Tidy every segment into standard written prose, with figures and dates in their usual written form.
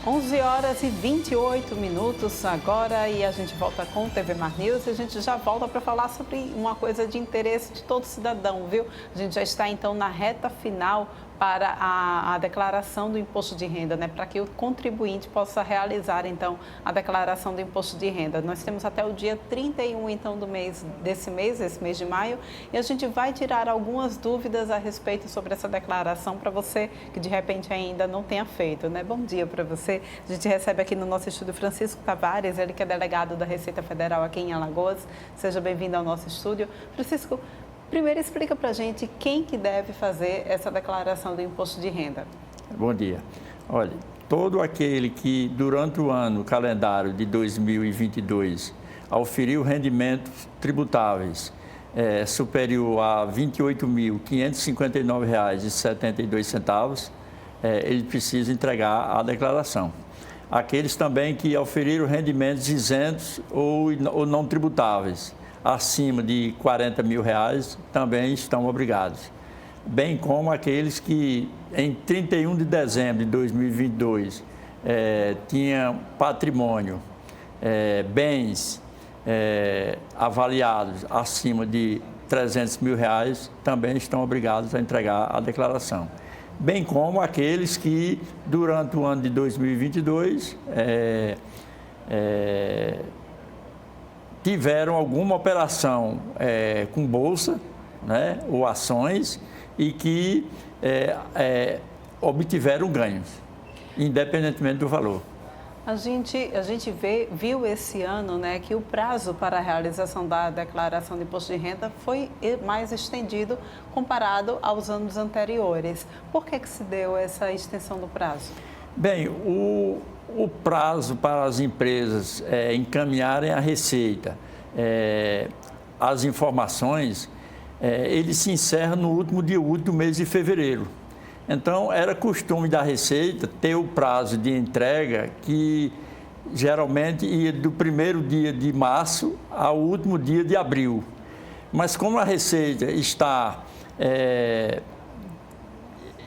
11 horas e 28 minutos agora e a gente volta com o TV Mar News e a gente já volta para falar sobre uma coisa de interesse de todo cidadão, viu? A gente já está então na reta final para a declaração do imposto de renda, né? Para que o contribuinte possa realizar então a declaração do imposto de renda. Nós temos até o dia 31 então esse mês de maio, e a gente vai tirar algumas dúvidas a respeito sobre essa declaração para você que de repente ainda não tenha feito, né? Bom dia para você. A gente recebe aqui no nosso estúdio Francisco Tavares, ele que é delegado da Receita Federal aqui em Alagoas. Seja bem-vindo ao nosso estúdio. Francisco, primeiro explica para a gente quem que deve fazer essa declaração do imposto de renda. Bom dia. Olha, todo aquele que durante o ano calendário de 2022 auferiu rendimentos tributáveis superior a R$ 28.559,72, ele precisa entregar a declaração. Aqueles também que auferiram rendimentos isentos ou não tributáveis acima de R$ 40 mil também estão obrigados, bem como aqueles que em 31 de dezembro de 2022 tinham patrimônio, bens avaliados acima de R$ 300 mil, também estão obrigados a entregar a declaração, bem como aqueles que durante o ano de 2022 tiveram alguma operação com bolsa, né, ou ações, e que obtiveram ganhos, independentemente do valor. A gente viu esse ano, né, que o prazo para a realização da declaração de imposto de renda foi mais estendido comparado aos anos anteriores. Por que se deu essa extensão do prazo? Bem, o prazo para as empresas encaminharem à Receita as informações, ele se encerra no último dia útil do mês de fevereiro. Então, era costume da Receita ter o prazo de entrega que geralmente ia do primeiro dia de março ao último dia de abril. Mas como a Receita está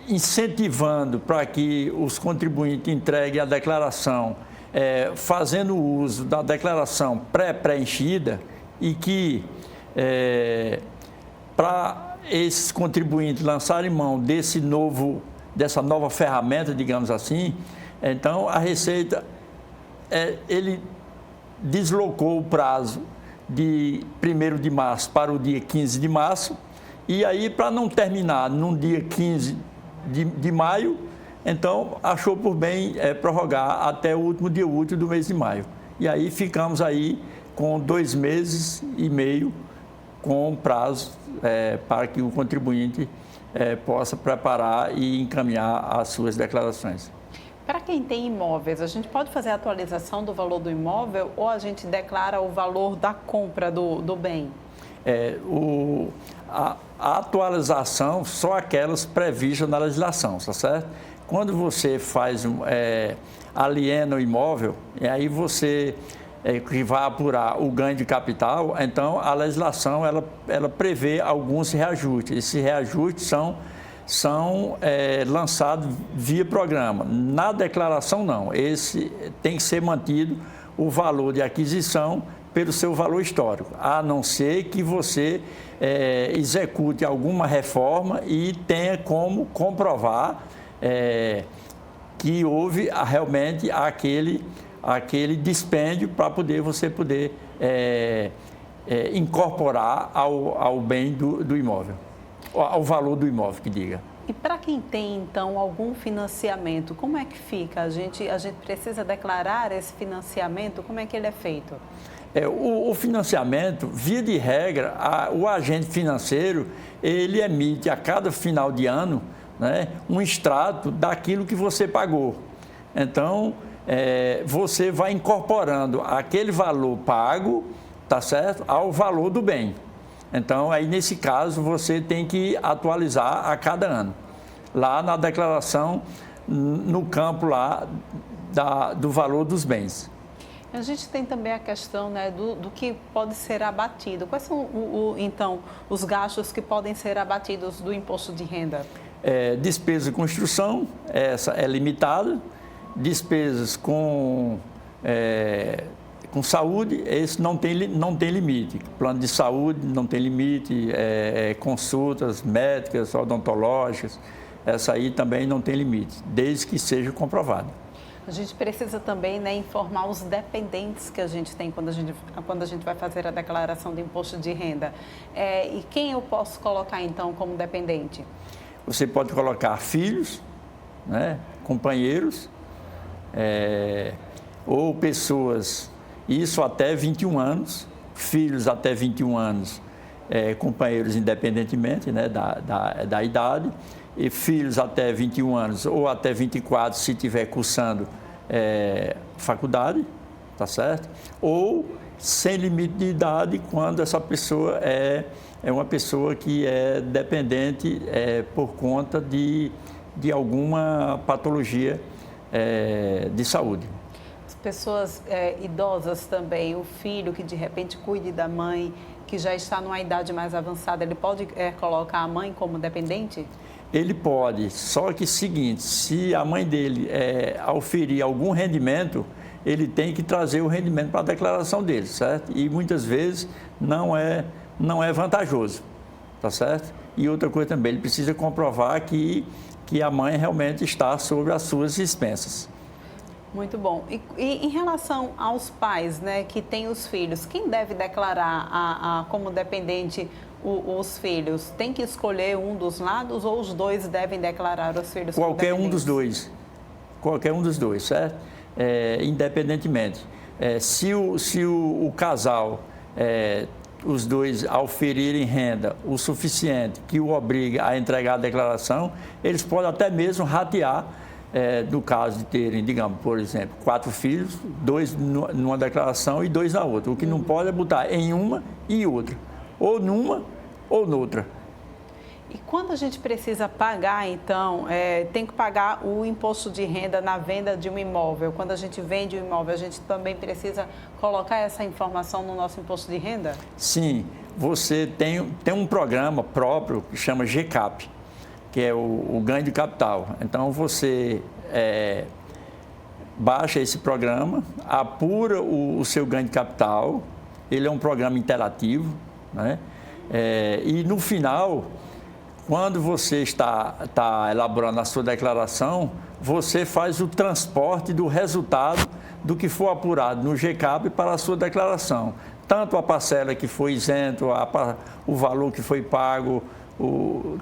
incentivando para que os contribuintes entreguem a declaração, fazendo uso da declaração pré-preenchida, e que para esses contribuintes lançarem mão dessa nova ferramenta, digamos assim, então a Receita ele deslocou o prazo de 1º de março para o dia 15 de março, e aí para não terminar no dia 15 de maio, então achou por bem prorrogar até o último dia útil do mês de maio. E aí ficamos aí com 2 meses e meio com prazo para que o contribuinte possa preparar e encaminhar as suas declarações. Para quem tem imóveis, a gente pode fazer a atualização do valor do imóvel ou a gente declara o valor da compra do bem? A atualização só aquelas previstas na legislação, tá certo? Quando você aliena o imóvel, e aí você que vai apurar o ganho de capital, então a legislação ela prevê alguns reajustes. Esses reajustes são lançados via programa. Na declaração, não. Esse tem que ser mantido o valor de aquisição pelo seu valor histórico, a não ser que você execute alguma reforma e tenha como comprovar que houve realmente aquele dispêndio para você poder incorporar ao bem do imóvel, ao valor do imóvel, que diga. E para quem tem, então, algum financiamento, como é que fica? A gente precisa declarar esse financiamento? Como é que ele é feito? O financiamento, via de regra, o agente financeiro, ele emite a cada final de ano, né, um extrato daquilo que você pagou. Então, você vai incorporando aquele valor pago, tá certo, ao valor do bem. Então, aí nesse caso, você tem que atualizar a cada ano, lá na declaração, no campo lá do valor dos bens. A gente tem também a questão, né, do que pode ser abatido. Quais são, então, os gastos que podem ser abatidos do imposto de renda? Despesa de construção, essa é limitada, despesas com saúde, esse não tem limite. Plano de saúde não tem limite, consultas médicas, odontológicas, essa aí também não tem limite, desde que seja comprovado. A gente precisa também, né, informar os dependentes que a gente tem quando a gente vai fazer a declaração do imposto de renda. E quem eu posso colocar, então, como dependente? Você pode colocar filhos, né, companheiros, ou pessoas, isso até 21 anos, filhos até 21 anos, companheiros independentemente, né, da idade, e filhos até 21 anos ou até 24 se estiver cursando faculdade, tá certo? Ou sem limite de idade quando essa pessoa é uma pessoa que é dependente por conta de alguma patologia de saúde. As pessoas idosas também, o filho que de repente cuide da mãe, que já está numa idade mais avançada, ele pode colocar a mãe como dependente? Ele pode, só que seguinte, se a mãe dele auferir algum rendimento, ele tem que trazer o rendimento para a declaração dele, certo? E muitas vezes não é vantajoso, tá certo? E outra coisa também, ele precisa comprovar que a mãe realmente está sobre as suas expensas. Muito bom. E em relação aos pais, né, que têm os filhos, quem deve declarar como dependente os filhos? Tem que escolher um dos lados ou os dois devem declarar os filhos como dependentes? Qualquer um dos dois, certo? Independentemente. Se o casal, os dois auferirem renda o suficiente que o obriga a entregar a declaração, eles podem até mesmo ratear, no caso de terem, digamos, por exemplo, 4 filhos, 2 numa declaração e 2 na outra. O que não pode é botar em uma e outra, ou numa ou noutra. E quando a gente precisa pagar, então, tem que pagar o imposto de renda na venda de um imóvel. Quando a gente vende um imóvel, a gente também precisa colocar essa informação no nosso imposto de renda? Sim, você tem um programa próprio que chama GCAP, que é o ganho de capital. Então, você baixa esse programa, apura o seu ganho de capital, ele é um programa interativo, né? E no final, quando você está elaborando a sua declaração, você faz o transporte do resultado do que for apurado no GCAP para a sua declaração. Tanto a parcela que foi isento, o valor que foi pago,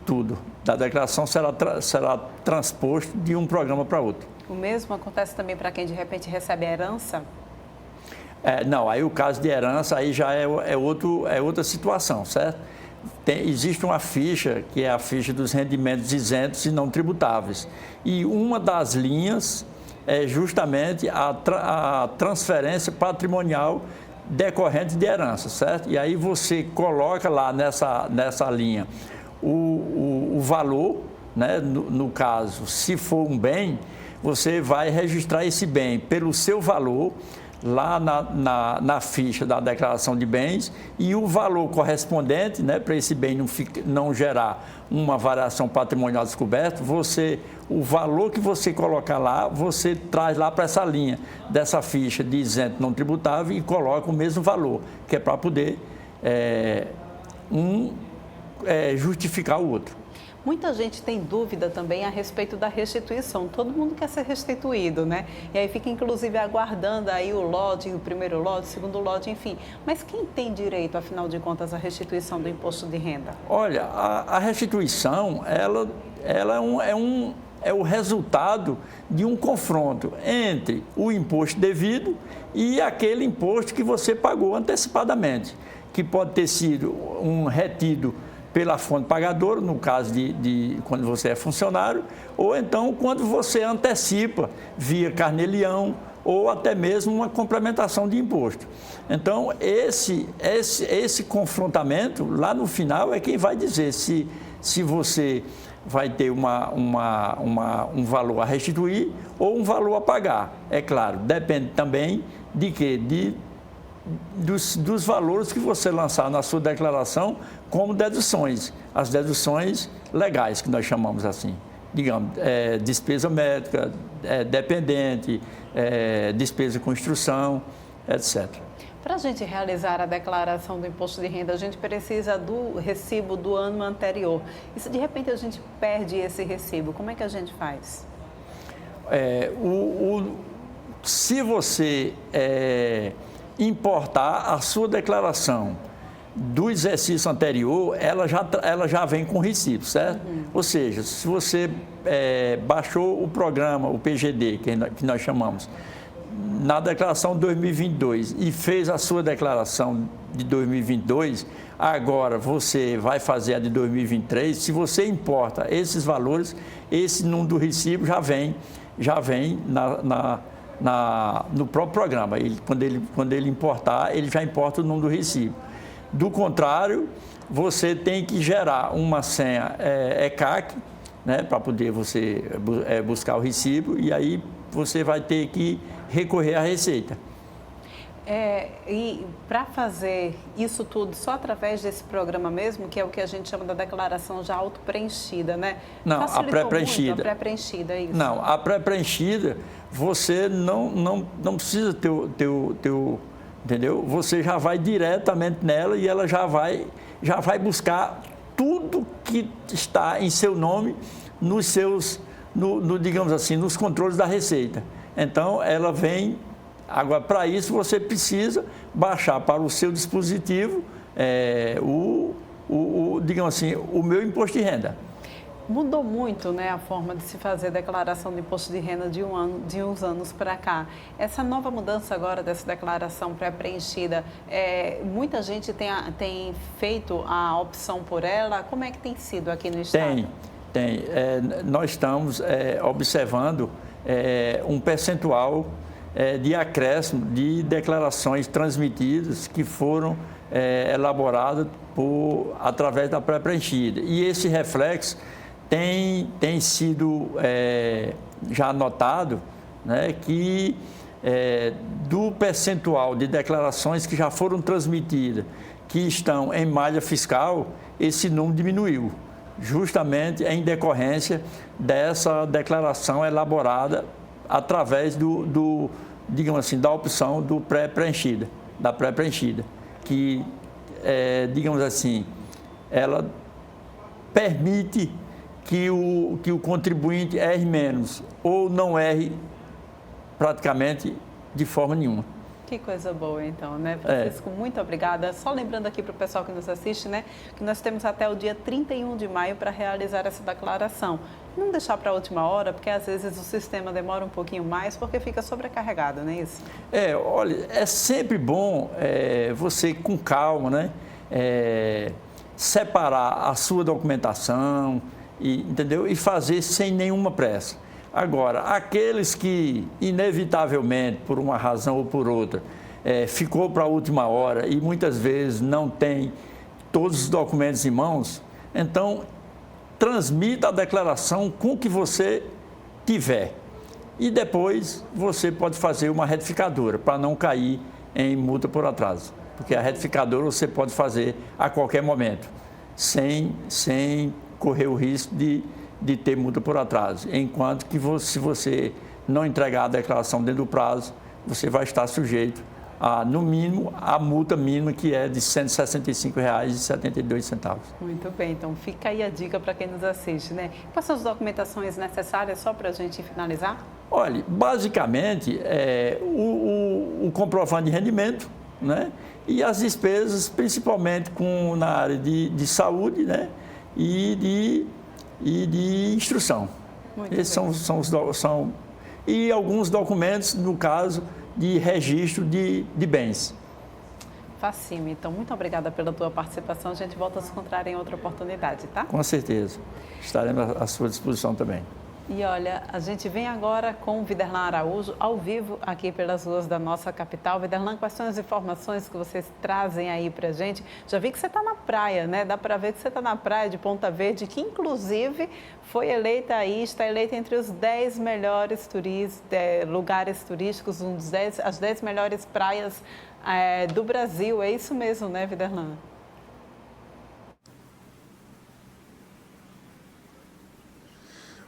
tudo da declaração será transposto de um programa para outro. O mesmo acontece também para quem de repente recebe a herança? Não, aí o caso de herança aí já é outra situação, certo? Existe uma ficha, que é a ficha dos rendimentos isentos e não tributáveis. E uma das linhas é justamente a transferência patrimonial decorrente de herança, certo? E aí você coloca lá nessa linha o valor, né? No caso, se for um bem, você vai registrar esse bem pelo seu valor lá na ficha da declaração de bens, e o valor correspondente, né, para esse bem não gerar uma variação patrimonial descoberta, o valor que você colocar lá, você traz lá para essa linha dessa ficha de isento não tributável e coloca o mesmo valor, que é para poder justificar o outro. Muita gente tem dúvida também a respeito da restituição. Todo mundo quer ser restituído, né? E aí fica, inclusive, aguardando aí o lote, o primeiro lote, o segundo lote, enfim. Mas quem tem direito, afinal de contas, à restituição do imposto de renda? Olha, a restituição, ela é o resultado de um confronto entre o imposto devido e aquele imposto que você pagou antecipadamente, que pode ter sido retido pela fonte pagadora, no caso de quando você é funcionário, ou então quando você antecipa via carnê-leão ou até mesmo uma complementação de imposto. Então, esse confrontamento, lá no final, é quem vai dizer se você vai ter um valor a restituir ou um valor a pagar. É claro, depende também de quê? Dos valores que você lançar na sua declaração como deduções, as deduções legais, que nós chamamos assim. digamos, despesa médica, dependente, despesa com instrução, etc. Para a gente realizar a declaração do imposto de renda, a gente precisa do recibo do ano anterior. E se de repente a gente perde esse recibo, como é que a gente faz? Se você importar a sua declaração do exercício anterior, ela já vem com recibo, certo? Ou seja, se você baixou o programa, o PGD, que nós chamamos, na declaração de 2022 e fez a sua declaração de 2022, agora você vai fazer a de 2023, se você importa esses valores, esse número do recibo já vem no próprio programa. Quando ele importar, ele já importa o número do recibo. Do contrário, você tem que gerar uma senha ECAC, né, para poder você buscar o recibo, e aí você vai ter que recorrer à Receita. E para fazer isso tudo só através desse programa mesmo, que é o que a gente chama da declaração já auto-preenchida, né? Não, a pré-preenchida. A pré-preenchida, isso. Não, a pré-preenchida, você não precisa ter entendeu? Você já vai diretamente nela e ela já vai buscar tudo que está em seu nome digamos assim, nos controles da Receita. Então, ela vem. Agora, para isso, você precisa baixar para o seu dispositivo digamos assim, o meu imposto de renda. Mudou muito, né, a forma de se fazer declaração de imposto de renda de uns anos para cá. Essa nova mudança agora dessa declaração pré-preenchida, muita gente tem feito a opção por ela. Como é que tem sido aqui no estado? Tem. Nós estamos observando um percentual de acréscimo de declarações transmitidas que foram elaboradas através da pré-preenchida. E esse reflexo tem sido já notado, né, que do percentual de declarações que já foram transmitidas, que estão em malha fiscal, esse número diminuiu, justamente em decorrência dessa declaração elaborada através digamos assim, da opção da pré-preenchida, que, digamos assim, ela permite que o contribuinte erre menos ou não erre praticamente de forma nenhuma. Que coisa boa, então, né, Francisco? Muito obrigada. Só lembrando aqui para o pessoal que nos assiste, né, que nós temos até o dia 31 de maio para realizar essa declaração. Não deixar para a última hora, porque às vezes o sistema demora um pouquinho mais, porque fica sobrecarregado, não é isso? Olha, é sempre bom você, com calma, né, separar a sua documentação, entendeu? E fazer sem nenhuma pressa. Agora, aqueles que, inevitavelmente, por uma razão ou por outra, ficou para a última hora e muitas vezes não tem todos os documentos em mãos, então, transmita a declaração com o que você tiver. E depois você pode fazer uma retificadora, para não cair em multa por atraso. Porque a retificadora você pode fazer a qualquer momento, sem correr o risco de ter multa por atraso. Enquanto que se você não entregar a declaração dentro do prazo, você vai estar sujeito no mínimo, a multa mínima, que é de R$ 165,72. Muito bem, então fica aí a dica para quem nos assiste, né? Quais são as documentações necessárias, só para a gente finalizar? Olha, basicamente, o comprovante de rendimento, né? E as despesas, principalmente na área de saúde, né? E de instrução. Esses são e alguns documentos, no caso de registro de bens. Facinho. Então, muito obrigada pela tua participação. A gente volta a se encontrar em outra oportunidade, tá? Com certeza. Estaremos à sua disposição também. E olha, a gente vem agora com o Viderlan Araújo, ao vivo, aqui pelas ruas da nossa capital. Viderlan, quais são as informações que vocês trazem aí pra gente? Já vi que você está na praia, né? Dá para ver que você está na praia de Ponta Verde, que inclusive foi eleita aí, está eleita entre os 10 melhores lugares turísticos, as 10 melhores praias do Brasil. É isso mesmo, né, Viderlan?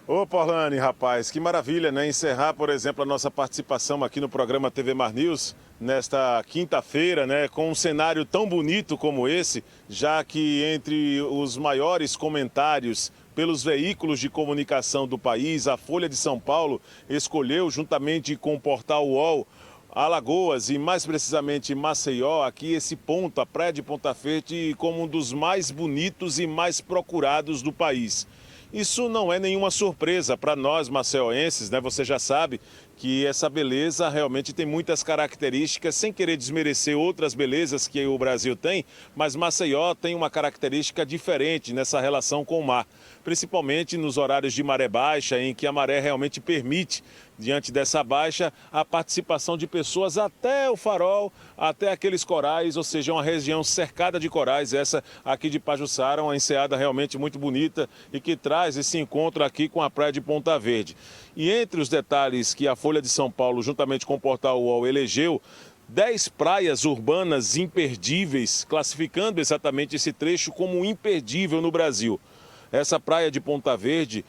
Ô, Porlane, rapaz, que maravilha, né? Encerrar, por exemplo, a nossa participação aqui no programa TV Mar News nesta quinta-feira, né? Com um cenário tão bonito como esse, já que entre os maiores comentários pelos veículos de comunicação do país, a Folha de São Paulo escolheu, juntamente com o portal UOL, Alagoas e mais precisamente Maceió, aqui esse ponto, a Praia de Ponta Verde, como um dos mais bonitos e mais procurados do país. Isso não é nenhuma surpresa para nós maceioenses, né? Você já sabe que essa beleza realmente tem muitas características, sem querer desmerecer outras belezas que o Brasil tem, mas Maceió tem uma característica diferente nessa relação com o mar, principalmente nos horários de maré baixa, em que a maré realmente permite, diante dessa baixa, a participação de pessoas até o Farol, até aqueles corais, ou seja, uma região cercada de corais, essa aqui de Pajuçara, uma enseada realmente muito bonita e que traz esse encontro aqui com a Praia de Ponta Verde. E entre os detalhes que a Folha de São Paulo, juntamente com o portal UOL, elegeu, 10 praias urbanas imperdíveis, classificando exatamente esse trecho como imperdível no Brasil. Essa praia de Ponta Verde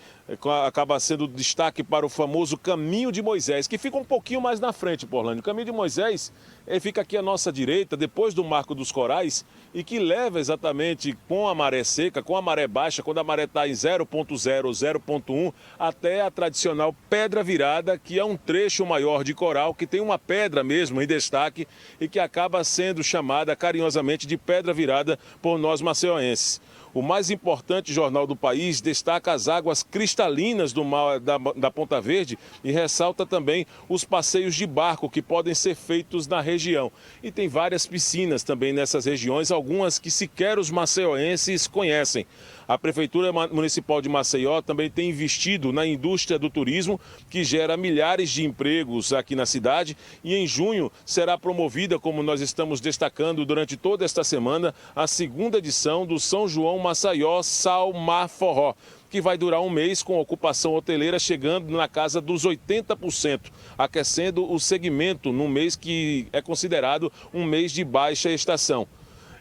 acaba sendo destaque para o famoso Caminho de Moisés, que fica um pouquinho mais na frente, Porlane. O Caminho de Moisés fica aqui à nossa direita, depois do Marco dos Corais, e que leva exatamente com a maré seca, com a maré baixa, quando a maré está em 0,0, 0,1, até a tradicional Pedra Virada, que é um trecho maior de coral, que tem uma pedra mesmo em destaque e que acaba sendo chamada carinhosamente de Pedra Virada por nós maceioenses. O mais importante jornal do país destaca as águas cristalinas do mar da Ponta Verde e ressalta também os passeios de barco que podem ser feitos na região. E tem várias piscinas também nessas regiões, algumas que sequer os maceioenses conhecem. A Prefeitura Municipal de Maceió também tem investido na indústria do turismo, que gera milhares de empregos aqui na cidade. E em junho será promovida, como nós estamos destacando durante toda esta semana, a segunda edição do São João Maceió Sal Mar Forró, que vai durar um mês com ocupação hoteleira chegando na casa dos 80%, aquecendo o segmento num mês que é considerado um mês de baixa estação.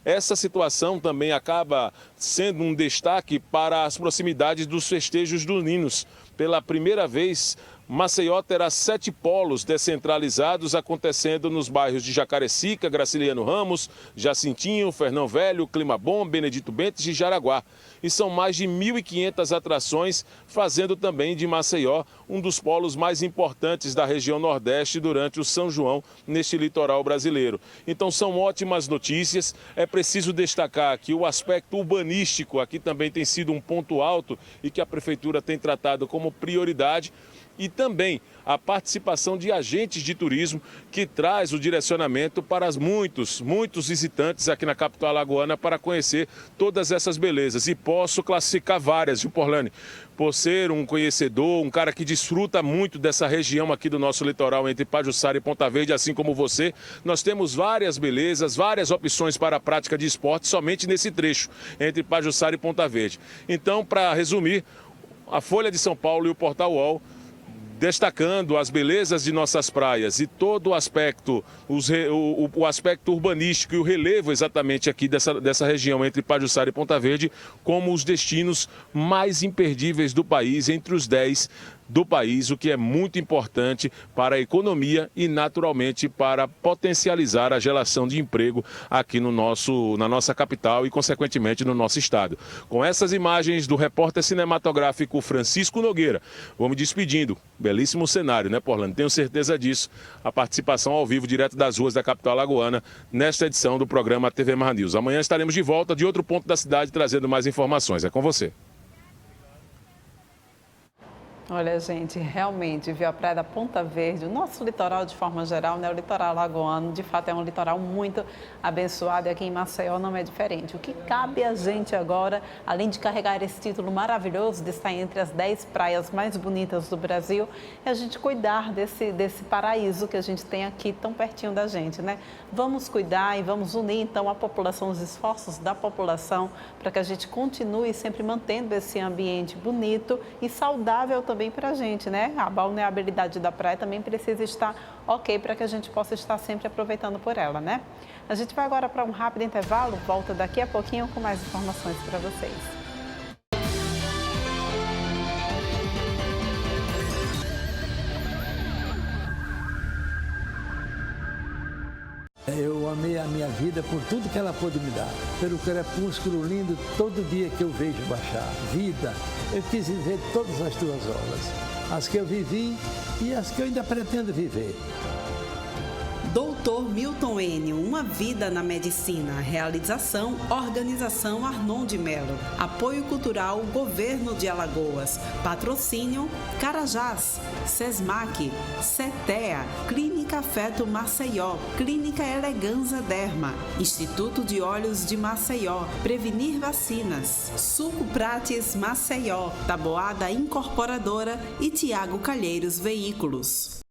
Essa situação também acaba sendo um destaque para as proximidades dos festejos juninos. Pela primeira vez, Maceió terá 7 polos descentralizados acontecendo nos bairros de Jacarecica, Graciliano Ramos, Jacintinho, Fernão Velho, Clima Bom, Benedito Bentes e Jaraguá. E são mais de 1.500 atrações, fazendo também de Maceió um dos polos mais importantes da região Nordeste durante o São João neste litoral brasileiro. Então são ótimas notícias. É preciso destacar que o aspecto urbanístico aqui também tem sido um ponto alto e que a Prefeitura tem tratado como prioridade. E também a participação de agentes de turismo que traz o direcionamento para muitos visitantes aqui na capital alagoana para conhecer todas essas belezas. E posso classificar várias, viu, Porlane? Por ser um conhecedor, um cara que desfruta muito dessa região aqui do nosso litoral entre Pajuçara e Ponta Verde, assim como você, nós temos várias belezas, várias opções para a prática de esporte somente nesse trecho entre Pajuçara e Ponta Verde. Então, para resumir, a Folha de São Paulo e o portal UOL destacando as belezas de nossas praias e todo o aspecto, o aspecto urbanístico e o relevo exatamente aqui dessa região entre Pajuçara e Ponta Verde como os destinos mais imperdíveis do país, entre os 10 do país, o que é muito importante para a economia e, naturalmente, para potencializar a geração de emprego aqui na nossa capital e, consequentemente, no nosso estado. Com essas imagens do repórter cinematográfico Francisco Nogueira, vou me despedindo. Belíssimo cenário, né, Porlane? Tenho certeza disso. A participação ao vivo, direto das ruas da capital alagoana, nesta edição do programa TV Mar News. Amanhã estaremos de volta de outro ponto da cidade, trazendo mais informações. É com você. Olha, gente, realmente, viu, a Praia da Ponta Verde, o nosso litoral de forma geral, né, o litoral alagoano, de fato é um litoral muito abençoado e aqui em Maceió não é diferente. O que cabe a gente agora, além de carregar esse título maravilhoso de estar entre as 10 praias mais bonitas do Brasil, é a gente cuidar desse paraíso que a gente tem aqui tão pertinho da gente, né? Vamos cuidar e vamos unir então a população, os esforços da população para que a gente continue sempre mantendo esse ambiente bonito e saudável também para a gente, né? A balneabilidade da praia também precisa estar ok para que a gente possa estar sempre aproveitando por ela, né? A gente vai agora para um rápido intervalo, volta daqui a pouquinho com mais informações para vocês. Eu amei a minha vida por tudo que ela pôde me dar. Pelo crepúsculo lindo, todo dia que eu vejo baixar. Vida, eu quis viver todas as tuas obras. As que eu vivi e as que eu ainda pretendo viver. Doutor Milton Enio, uma vida na medicina. Realização, Organização Arnon de Melo. Apoio cultural, Governo de Alagoas. Patrocínio, Carajás, Sesmac, CETEA, Clínica Feto Maceió, Clínica Eleganza Derma, Instituto de Olhos de Maceió, Prevenir Vacinas, Suco Prates Maceió, Taboada Incorporadora e Tiago Calheiros Veículos.